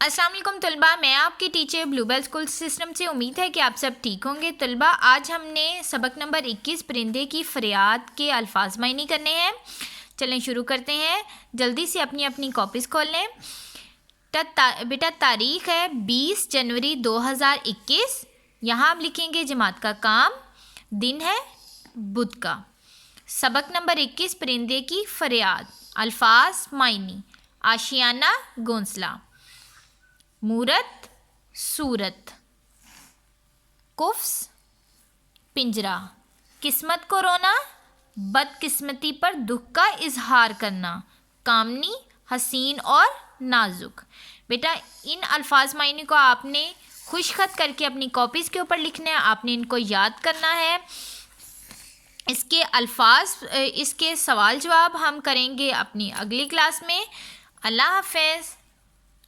अस्सलाम वालेकुम तलबा, मैं आपकी टीचर ब्लूबेल स्कूल सिस्टम से। उम्मीद है कि आप सब ठीक होंगे। तलबा, आज हमने सबक नंबर 21 परिंदे की फरियाद के अल्फाज मायने करने हैं। चलें शुरू करते हैं। जल्दी से अपनी अपनी कॉपीज़ खोल लें। बेटा तारीख़ है 20 जनवरी 2021। यहाँ आप लिखेंगे जमात का काम, दिन है बुध का। सबक नंबर 21 परिंदे की फरियाद। अल्फाज मायने: आशियाना घोंसला, मूरत सूरत, कुफ्स पिंजरा, किस्मत को रोना, बदकिस्मती पर दुख का इजहार करना, कामनी हसीन और नाजुक। बेटा इन अल्फाज मायने को आपने खुशखत करके अपनी कॉपीज़ के ऊपर लिखना है। आपने इनको याद करना है। इसके सवाल जवाब हम करेंगे अपनी अगली क्लास में। अल्लाह हाफ़िज़।